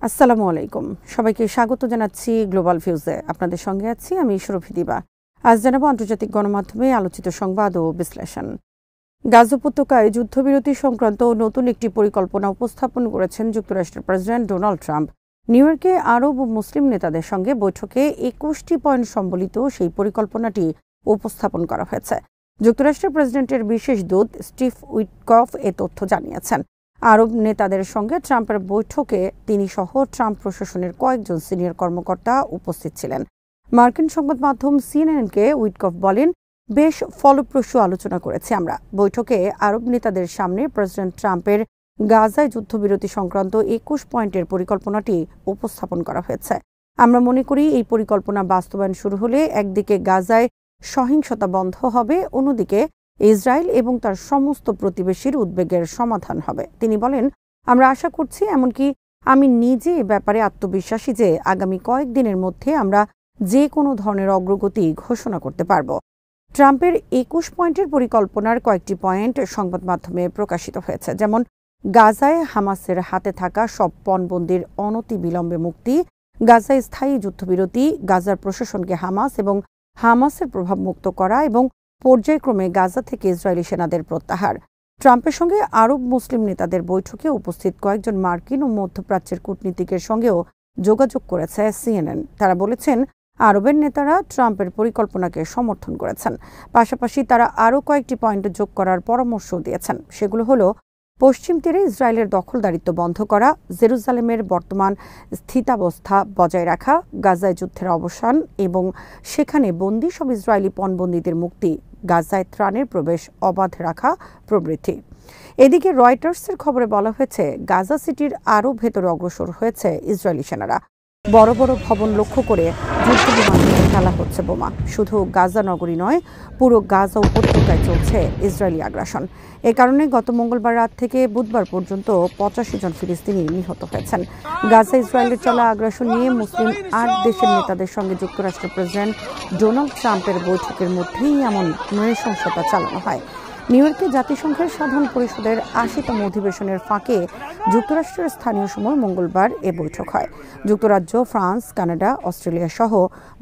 আসসালামু আলাইকুম। সবাইকে স্বাগত জানাচ্ছি গ্লোবাল ভিউজে। আপনাদের সঙ্গে আছি আমি সুরভি দিবা। আজ জানাবো আন্তর্জাতিক গণমাধ্যমে আলোচিত সংবাদ ও বিশ্লেষণ। গাজা উপত্যকায় যুদ্ধবিরতি সংক্রান্ত নতুন একটি পরিকল্পনা উপস্থাপন করেছেন যুক্তরাষ্ট্রের প্রেসিডেন্ট ডোনাল্ড ট্রাম্প। নিউ ইয়র্কে আরব ও মুসলিম নেতাদের সঙ্গে বৈঠকে ২১টি পয়েন্ট সম্বলিত সেই পরিকল্পনাটি উপস্থাপন করা হয়েছে। যুক্তরাষ্ট্রের প্রেসিডেন্টের বিশেষ দূত স্টিভ উইটকফ এ তথ্য জানিয়েছেন। আরব নেতাদের সঙ্গে ট্রাম্পের বৈঠকে তিনি সহ ট্রাম্প প্রশাসনের কয়েকজন সিনিয়র কর্মকর্তা উপস্থিত ছিলেন। মার্কিন সংবাদ মাধ্যম সিএনএনকে উইটকফ বলেন, বেশ ফলপ্রসূ আলোচনা করেছি আমরা। বৈঠকে আরব নেতাদের সামনে প্রেসিডেন্ট ট্রাম্পের গাজায় যুদ্ধবিরতি সংক্রান্ত ২১ পয়েন্টের পরিকল্পনাটি উপস্থাপন করা হয়েছে। আমরা মনে করি এই পরিকল্পনা বাস্তবায়ন শুরু হলে একদিকে গাজায় সহিংসতা বন্ধ হবে, অন্যদিকে ইসরায়েল এবং তার সমস্ত প্রতিবেশীর উদ্বেগের সমাধান হবে। তিনি বলেন, আমরা আশা করছি, এমনকি আমি নিজে এ ব্যাপারে আত্মবিশ্বাসী যে আগামী কয়েকদিনের মধ্যে আমরা যে কোনো ধরনের অগ্রগতি ঘোষণা করতে পারব। ট্রাম্পের ২১ পয়েন্টের পরিকল্পনার কয়েকটি পয়েন্ট সংবাদ মাধ্যমে প্রকাশিত হয়েছে, যেমন গাজায় হামাসের হাতে থাকা সব পণবন্দির অনতিবিলম্বে মুক্তি, গাজায় স্থায়ী যুদ্ধবিরতি, গাজার প্রশাসনকে হামাস এবং হামাসের প্রভাব মুক্ত করা এবং পর্যায়ক্রমে গাজা থেকে ইসরায়েলি সেনাদের প্রত্যাহার। ট্রাম্পের সঙ্গে আরব মুসলিম নেতাদের বৈঠকে উপস্থিত কয়েকজন মার্কিন ও মধ্যপ্রাচ্যের কূটনীতিকের সঙ্গেও যোগাযোগ করেছে সিএনএন। তারা বলেছেন, আরবের নেতারা ট্রাম্পের পরিকল্পনাকে সমর্থন করেছেন। পাশাপাশি তারা আরও কয়েকটি পয়েন্ট যোগ করার পরামর্শ দিয়েছেন। সেগুলো হলো পশ্চিম তীরে ইসরায়েলের দখলদারিত্ব বন্ধ করা, জেরুজালেমের বর্তমান স্থিতাবস্থা বজায় রাখা, গাজায় যুদ্ধের অবসান এবং সেখানে বন্দী সব ইসরায়েলি পণবন্দীদের মুক্তি, গাজায় ত্রাণের প্রবেশ অবাধ রাখা প্রভৃতি। এদিকে রয়টার্সের খবরে বলা হয়েছে, গাজা সিটির আরও ভেতরে অগ্রসর হয়েছে ইসরায়েলি সেনারা। বড় বড় ভবন লক্ষ্য করে যুদ্ধবিমান দিয়ে ফেলা হচ্ছে বোমা। শুধু গাজা নগরী নয়, পুরো গাজা উপত্যকায় চলছে ইসরায়েলি আগ্রাসন। এ কারণে গত মঙ্গলবার রাত থেকে বুধবার পর্যন্ত ৮৫ জন ফিলিস্তিনি নিহত হয়েছেন। গাজা ইসরায়েলের চলা আগ্রাসন নিয়ে মুসলিম ৮ দেশের নেতাদের সঙ্গে যুক্তরাষ্ট্রের প্রেসিডেন্ট ডোনাল্ড ট্রাম্পের বৈঠকের মধ্যেই এমন নৃশংসতা চালানো হয়। নিউ ইয়র্কে জাতিসংঘের সাধারণ পরিষদের ৮০তম অধিবেশনের ফাঁকে যুক্তরাষ্ট্রের স্থানীয় সময় মঙ্গলবার এ বৈঠক হয়। যুক্তরাজ্য, ফ্রান্স, কানাডা, অস্ট্রেলিয়া সহ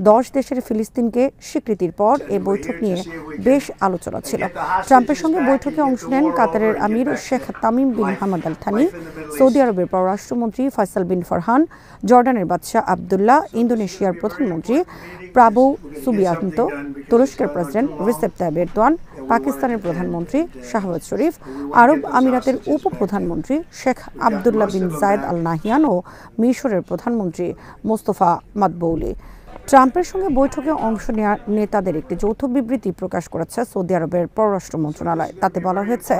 ১০ দেশের ফিলিস্তিনকে স্বীকৃতির পর এ বৈঠক নিয়ে বেশ আলোচনা ছিল। ট্রাম্পের সঙ্গে বৈঠকে অংশ নেন কাতারের আমির Sheikh Tamim bin Hamad Al Thani, Saudi আরবের পররাষ্ট্রমন্ত্রী ফয়সাল বিন ফরহান, জর্ডানের বাদশাহ আবদুল্লাহ, ইন্দোনেশিয়ার প্রধানমন্ত্রী প্রাবো সুবিয়ান্তো, তুরস্কের প্রেসিডেন্ট রিসেপ তাইয়িপ এরদোয়ান, পাকিস্তানের প্রধানমন্ত্রী শাহবাজ শরীফ, আরব আমিরাতের উপপ্রধানমন্ত্রী শেখ আবদুল্লাহ বিন জায়েদ আল নাহিয়ান ও মিশরের প্রধানমন্ত্রী মোস্তফা মাদবৌলি। ট্রাম্পের সঙ্গে বৈঠকে অংশ নেওয়া নেতাদের একটি যৌথ বিবৃতি প্রকাশ করেছে সৌদি আরবের পররাষ্ট্র মন্ত্রণালয়। তাতে বলা হয়েছে,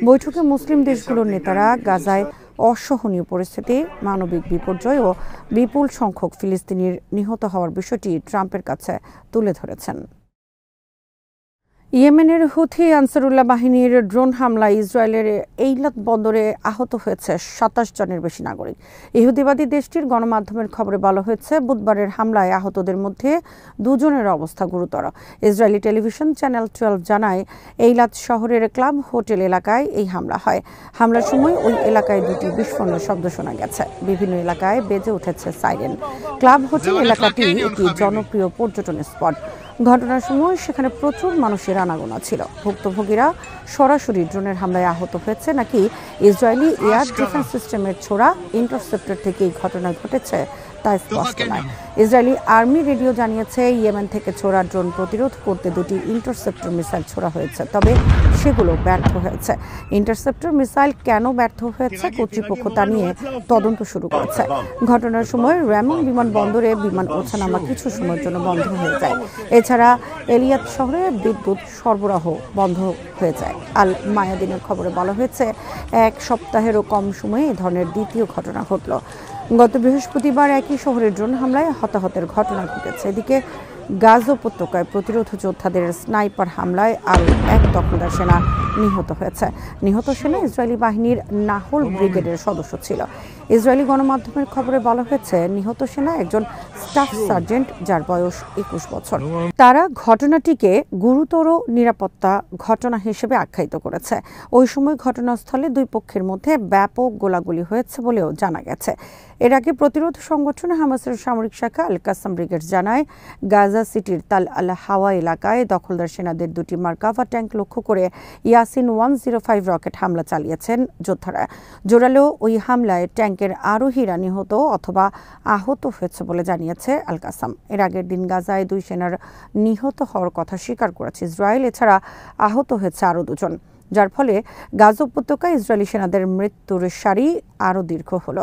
বৈঠকে মুসলিম দেশগুলোর নেতারা গাজায় অসহনীয় পরিস্থিতি, মানবিক বিপর্যয় ও বিপুল সংখ্যক ফিলিস্তিনির নিহত হওয়ার বিষয়টি ট্রাম্পের কাছে তুলে ধরেছেন। ইয়েমেনের হুথি আনসারুল্লাহ বাহিনীর ড্রোন হামলায় ইসরায়েলের এইলাত বন্দরে আহত হয়েছে ২৭ জনের বেশি নাগরিক। ইহুদিবাদী দেশটির গণমাধ্যমের খবরে বলা হয়েছে, বুধবারের হামলায় আহতদের মধ্যে ২ জনের অবস্থা গুরুতর। ইসরায়েলি টেলিভিশন চ্যানেল 12 জানায়, এইলাত শহরের ক্লাব হোটেল এলাকায় এই হামলা হয়। হামলার সময় ওই এলাকায় ২টি বিস্ফোরণের শব্দ শোনা গেছে। বিভিন্ন এলাকায় বেজে উঠেছে সাইরেন। ক্লাব হোটেল এলাকাটি একটি জনপ্রিয় পর্যটন স্পট। ঘটনার সময় সেখানে প্রচুর মানুষের আনাগোনা ছিল। ভুক্তভোগীরা সরাসরি ড্রোনের হামলায় আহত হয়েছে নাকি ইসরায়েলি এয়ার ডিফেন্স সিস্টেমের ছোড়া ইন্টারসেপ্টর থেকে এই ঘটনা ঘটেছে তা স্পষ্ট নয়। ইসরায়েলি আর্মি রেডিও জানিয়েছে, ইয়েমেন থেকে ছোড়া ড্রোন প্রতিরোধ করতে 2টি ইন্টারসেপ্টর মিসাইল ছোড়া হয়েছে, তবে সেগুলো ব্যর্থ হয়েছে। ইন্টারসেপ্টর মিসাইল কেন ব্যর্থ হয়েছে কর্তৃপক্ষ তা নিয়ে তদন্ত শুরু করেছে। ঘটনার সময় রেমন বিমানবন্দরে বিমান ওঠানামা কিছু সময়ের জন্য বন্ধ হয়ে যায়। এছাড়া এলিয়াত শহরে বিদ্যুৎ সরবরাহ বন্ধ হয়ে যায়। আল মায়াদিনের খবরে বলা হয়েছে, 1 সপ্তাহেরও কম সময়ে এ ধরনের দ্বিতীয় ঘটনা ঘটল। গত বৃহস্পতিবার একই শহরে ড্রোন হামলায় হতাহতের ঘটনা ঘটেছে। এদিকে গাজা উপত্যকায় প্রতিরোধ যোদ্ধাদের স্নাইপার হামলায় আরও 1 দখলদার সেনা নিহত হয়েছে। নিহত সেনা ইসরায়েলি বাহিনীর নাহল ব্রিগেডের সদস্য ছিল। ইসরায়েলি গণমাধ্যমের খবরে বলা হয়েছে, নিহত সেনা একজন স্টাফ সার্জেন্ট, যার বয়স 21 বছর। তারা ঘটনাটিকে গুরুতর নিরাপত্তা ঘটনা হিসেবে আখ্যায়িত করেছে। ওই সময় ঘটনাস্থলে দুই পক্ষের মধ্যে ব্যাপক গোলাগুলি হয়েছে বলেও জানা গেছে। এর আগে প্রতিরোধ সংগঠন হামাসের সামরিক শাখা আল কাসাম ব্রিগেড জানায়, গাজা সিটির তাল আল হাওয়া এলাকায় দখলদার সেনাদের দুটি মার্কাভা ট্যাঙ্ক লক্ষ্য করে ইয়াসিন 105 রকেট হামলা চালিয়েছেন যোদ্ধারা। জোরালো ওই হামলায় ট্যাঙ্কের আরোহীরা নিহত অথবা আহত হয়েছে বলে জানিয়েছে আল কাসাম। এর আগের দিন গাজায় দুই সেনার নিহত হওয়ার কথা স্বীকার করেছে ইসরায়েল। এছাড়া আহত হয়েছে আরও দুজন, যার ফলে গাজা উপত্যকায় ইসরায়েলি সেনাদের মৃত্যুর সারি আরও দীর্ঘ হল।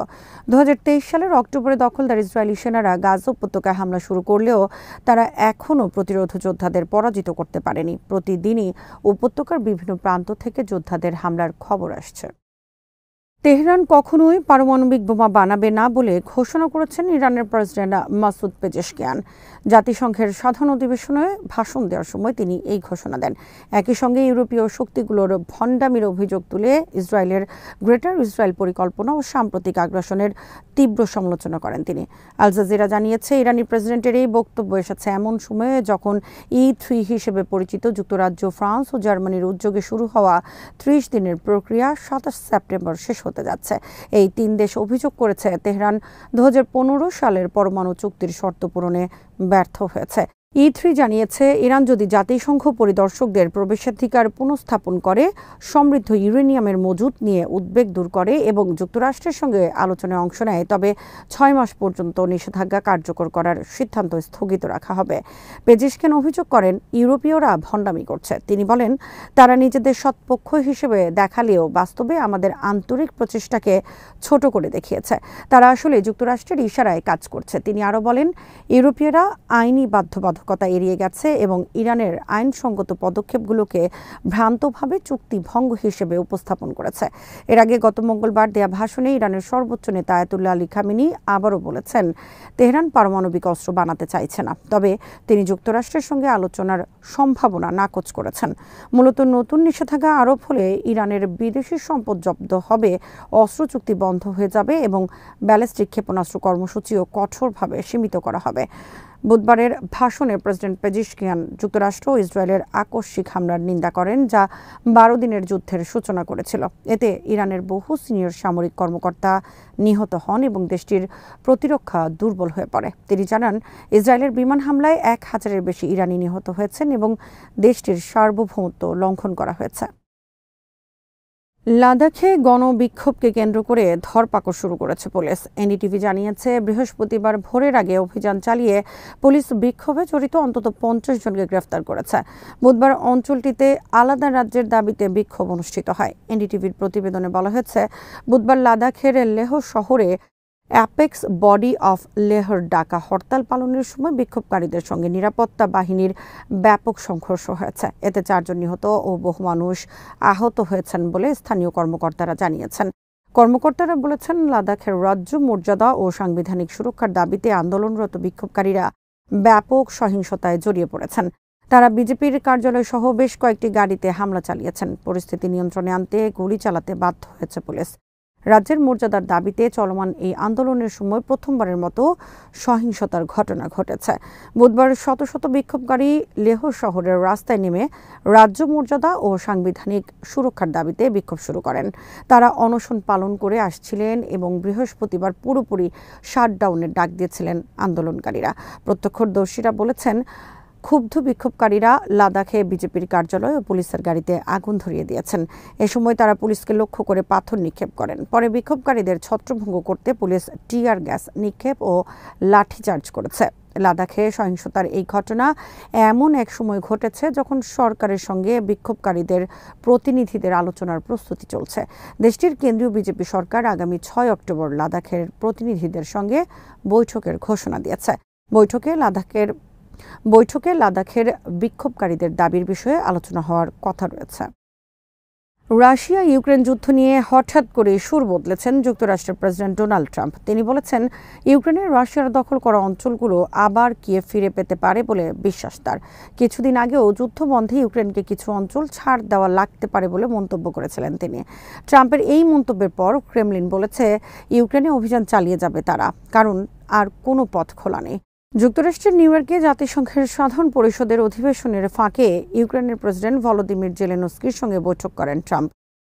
2023 সালের অক্টোবরে দখলদার ইসরায়েলি সেনারা গাজা উপত্যকায় হামলা শুরু করলেও তারা এখনও প্রতিরোধ যোদ্ধাদের পরাজিত করতে পারেনি। প্রতিদিনই উপত্যকার বিভিন্ন প্রান্ত থেকে যোদ্ধাদের হামলার খবর আসছে। তেহরান কখনোই পারমাণবিক বোমা বানাবে না বলে ঘোষণা করেছেন ইরানের প্রেসিডেন্ট মাসুদ পেজেশকিয়ান। জাতিসংঘের সাধারণ অধিবেশনে ভাষণ দেওয়ার সময় তিনি এই ঘোষণা দেন। একই সঙ্গে ইউরোপীয় শক্তিগুলোর ভণ্ডামির অভিযোগ তুলে ইসরায়েলের গ্রেটার ইসরায়েল পরিকল্পনা ও সাম্প্রতিক আগ্রাসনের তীব্র সমালোচনা করেন তিনি। আল জাজিরা জানিয়েছে, ইরানি প্রেসিডেন্টের এই বক্তব্য এসেছে এমন সময়ে যখন E3 হিসেবে পরিচিত যুক্তরাজ্য, ফ্রান্স ও জার্মানির উদ্যোগে শুরু হওয়া 30 দিনের প্রক্রিয়া 27 সেপ্টেম্বর শেষ হতে যাচ্ছে। এই তিন দেশ অভিযোগ করেছে, তেহরান 2015 সালের পরমাণু চুক্তির শর্ত পূরণে ব্যর্থ হয়েছে। E3 জানিয়েছে, ইরান যদি জাতিসংঘ পরিদর্শকদের প্রবেশাধিকার পুনঃস্থাপন করে, সমৃদ্ধ ইউরেনিয়ামের মজুত নিয়ে উদ্বেগ দূর করে এবং যুক্তরাষ্ট্রের সঙ্গে আলোচনায় অংশ নেয়, তবে 6 মাস পর্যন্ত নিষেধাজ্ঞা কার্যকর করার সিদ্ধান্ত স্থগিত রাখা হবে। পেজেশকিয়ান অভিযোগ করেন, ইউরোপীয়রা ভণ্ডামি করছে। তিনি বলেন, তারা নিজেদের সৎপক্ষ হিসেবে দেখালেও বাস্তবে আমাদের আন্তরিক প্রচেষ্টাকে ছোট করে দেখিয়েছে। তারা আসলে যুক্তরাষ্ট্রের ইশারায় কাজ করছে। তিনি আরও বলেন, ইউরোপীয়রা আইনি বাধ্যবাধকতা এড়িয়ে গেছে এবং ইরানের আইনসঙ্গত পদক্ষেপগুলোকে ভ্রান্তভাবে চুক্তি ভঙ্গ হিসেবে উপস্থাপন করেছে। এর আগে গত মঙ্গলবার দেয়া ভাষণে ইরানের সর্বোচ্চ নেতা আয়াতুল্লাহ আলী খামেনি আবারও বলেছেন, তেহরান পারমাণবিক অস্ত্র বানাতে চাইছে না। তবে তিনি যুক্তরাষ্ট্রের সঙ্গে আলোচনার সম্ভাবনা নাকচ করেছেন। মূলত নতুন নিষেধাজ্ঞা আরোপ হলে ইরানের বিদেশি সম্পদ জব্দ হবে, অস্ত্র চুক্তি বন্ধ হয়ে যাবে এবং ব্যালিস্টিক ক্ষেপণাস্ত্র কর্মসূচিও কঠোরভাবে সীমিত করা হবে। বুধবারের ভাষণে প্রেসিডেন্ট পেজেশকিয়ান যুক্তরাষ্ট্র ও ইসরায়েলের আকস্মিক হামলার নিন্দা করেন, যা 12 দিনের যুদ্ধের সূচনা করেছিল। এতে ইরানের বহু সিনিয়র সামরিক কর্মকর্তা নিহত হন এবং দেশটির প্রতিরক্ষা দুর্বল হয়ে পড়ে। তিনি জানান, ইসরায়েলের বিমান হামলায় 1000-এর বেশি ইরানি নিহত হয়েছেন এবং দেশটির সার্বভৌমত্ব লঙ্ঘন করা হয়েছে। লাদাখে গণবিক্ষোভকে কেন্দ্র করে ধরপাকড় শুরু করেছে পুলিশ। এনডিটিভি জানিয়েছে, বৃহস্পতিবার ভোরের আগে অভিযান চালিয়ে পুলিশ বিক্ষোভে জড়িত অন্তত 50 জনকে গ্রেফতার করেছে। বুধবার অঞ্চলটিতে আলাদা রাজ্যের দাবিতে বিক্ষোভ অনুষ্ঠিত হয়। এনডিটিভির প্রতিবেদনে বলা হয়েছে, বুধবার লাদাখের লেহ শহরে অ্যাপেক্স বডি অফ লেহর ডাকা হরতাল পালনের সময় বিক্ষোভকারীদের সঙ্গে নিরাপত্তা বাহিনীর ব্যাপক সংঘর্ষ হয়েছে। এতে 4 জন নিহত ও বহু মানুষ আহত হয়েছেন বলে স্থানীয় কর্মকর্তারা জানিয়েছেন। কর্মকর্তারা বলেছেন, লাদাখের রাজ্য মর্যাদা ও সাংবিধানিক সুরক্ষার দাবিতে আন্দোলনরত বিক্ষোভকারীরা ব্যাপক সহিংসতায় জড়িয়ে পড়েছেন। তারা বিজেপির কার্যালয় সহ বেশ কয়েকটি গাড়িতে হামলা চালিয়েছেন। পরিস্থিতি নিয়ন্ত্রণে আনতে গুলি চালাতে বাধ্য হয়েছে পুলিশ। রাজ্যের মর্যাদার দাবিতে চলমান এই আন্দোলনের সময় প্রথমবারের মতো সহিংসতার ঘটনা ঘটেছে। বুধবার শত শত বিক্ষোভকারী লেহ শহরের রাস্তায় নেমে রাজ্য মর্যাদা ও সাংবিধানিক সুরক্ষার দাবিতে বিক্ষোভ শুরু করেন। তারা অনশন পালন করে আসছিলেন এবং বৃহস্পতিবার পুরোপুরি শাটডাউনের ডাক দিয়েছিলেন আন্দোলনকারীরা। প্রত্যক্ষদর্শীরা বলেছেন, ক্ষুব্ধ বিক্ষোভকারীরা লাদাখে বিজেপির কার্যালয় ও পুলিশের গাড়িতে আগুন ধরিয়ে দিয়েছেন। এ সময় তারা পুলিশকে লক্ষ্য করে পাথর নিক্ষেপ করেন। পরে বিক্ষোভকারীদের ছত্রভঙ্গ করতে পুলিশ টিয়ার গ্যাস নিক্ষেপ ও লাঠিচার্জ করেছে। লাদাখে সহিংসতার এই ঘটনা এমন এক সময় ঘটেছে যখন সরকারের সঙ্গে বিক্ষোভকারীদের প্রতিনিধিদের আলোচনার প্রস্তুতি চলছে। দেশটির কেন্দ্রীয় বিজেপি সরকার আগামী 6 অক্টোবর লাদাখের প্রতিনিধিদের সঙ্গে বৈঠকের ঘোষণা দিয়েছে। বৈঠকে লাদাখের বিক্ষোভকারীদের দাবির বিষয়ে আলোচনা হওয়ার কথা রয়েছে। রাশিয়া ইউক্রেন যুদ্ধ নিয়ে হঠাৎ করে সুর বদলেছেন যুক্তরাষ্ট্রের প্রেসিডেন্ট ডোনাল্ড ট্রাম্প। তিনি বলেছেন, ইউক্রেনের রাশিয়ার দখল করা অঞ্চলগুলো আবার কিয়েভ ফিরে পেতে পারে বলে বিশ্বাস তার। কিছুদিন আগেও যুদ্ধ বন্ধে ইউক্রেনকে কিছু অঞ্চল ছাড় দেওয়া লাগতে পারে বলে মন্তব্য করেছিলেন তিনি। ট্রাম্পের এই মন্তব্যের পর ক্রেমলিন বলেছে, ইউক্রেনে অভিযান চালিয়ে যাবে তারা, কারণ আর কোনো পথ খোলা নেই। যুক্তরাষ্ট্রের নিউ ইয়র্কে জাতিসংঘের সাধারণ পরিষদের অধিবেশনের ফাঁকে ইউক্রেনের প্রেসিডেন্ট ভলোদিমির জেলেনস্কির সঙ্গে বৈঠক করেন ট্রাম্প।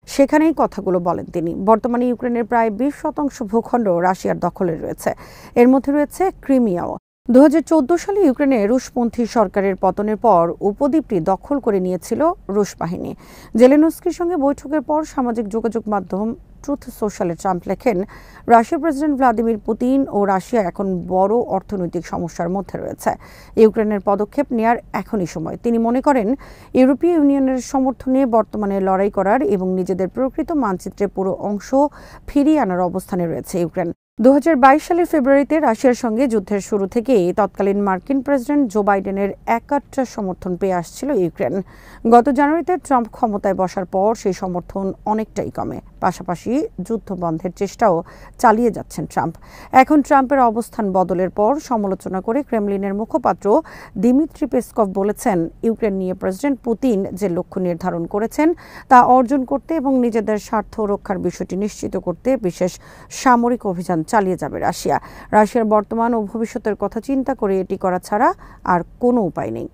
সেখানেই কথাগুলো বলেন তিনি। বর্তমানে ইউক্রেনের প্রায় 20% ভূখণ্ড রাশিয়ার দখলে রয়েছে। এর মধ্যে রয়েছে ক্রিমিয়াও। 2014 সালে ইউক্রেনে রুশপন্থী সরকারের পতনের পর উপদ্বীপটি দখল করে নিয়েছিল রুশ বাহিনী। জেলেনস্কির সঙ্গে বৈঠকের পর সামাজিক যোগাযোগ মাধ্যম ট্রুথ সোশ্যালে ট্রাম্প লেখেন, রাশিয়ার প্রেসিডেন্ট ভ্লাদিমির পুতিন ও রাশিয়া এখন বড় অর্থনৈতিক সমস্যার মধ্যে রয়েছে। ইউক্রেনের পদক্ষেপ নেয়ার এখনই সময়। তিনি মনে করেন, ইউরোপীয় ইউনিয়নের সমর্থনে বর্তমানে লড়াই করার এবং নিজেদের প্রকৃত মানচিত্রের পুরো অংশ ফিরিয়ে আনার অবস্থানে রয়েছে ইউক্রেন। 2022 সালের ফেব্রুয়ারিতে রাশিয়ার সঙ্গে যুদ্ধের শুরু থেকেই তৎকালীন মার্কিন প্রেসিডেন্ট জো বাইডেনের একাট্টা সমর্থন পেয়ে আসছিল ইউক্রেন। গত জানুয়ারিতে ট্রাম্প ক্ষমতায় বসার পর সেই সমর্থন অনেকটাই কমে। পাশাপাশি যুদ্ধ বন্ধের চেষ্টাও চালিয়ে যাচ্ছেন ট্রাম্প। এখন ট্রাম্পের অবস্থান বদলের পর সমালোচনা করে ক্রেমলিনের মুখপাত্র দিমিত্রি পেসকভ বলেছেন, ইউক্রেন নিয়ে প্রেসিডেন্ট পুতিন যে লক্ষ্য নির্ধারণ করেছেন তা অর্জন করতে এবং নিজেদের স্বার্থ রক্ষার বিষয়টি নিশ্চিত করতে বিশেষ সামরিক অভিযান চালিয়ে যাবে রাশিয়া। রাশিয়ার বর্তমান ও ভবিষ্যতের কথা চিন্তা করে এটি করা ছাড়া আর কোনো উপায় নেই।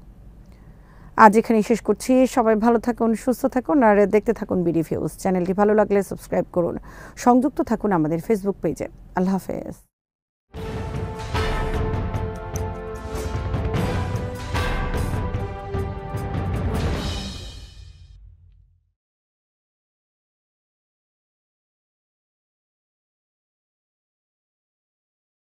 আজ এখানেই শেষ করছি। সবাই ভালো থাকুন, সুস্থ থাকুন আর দেখতে থাকুন বিডি ভিউজ। চ্যানেলটি ভালো লাগলে সাবস্ক্রাইব করুন। সংযুক্ত থাকুন আমাদের ফেসবুক পেজে। আল্লাহ হাফেজ।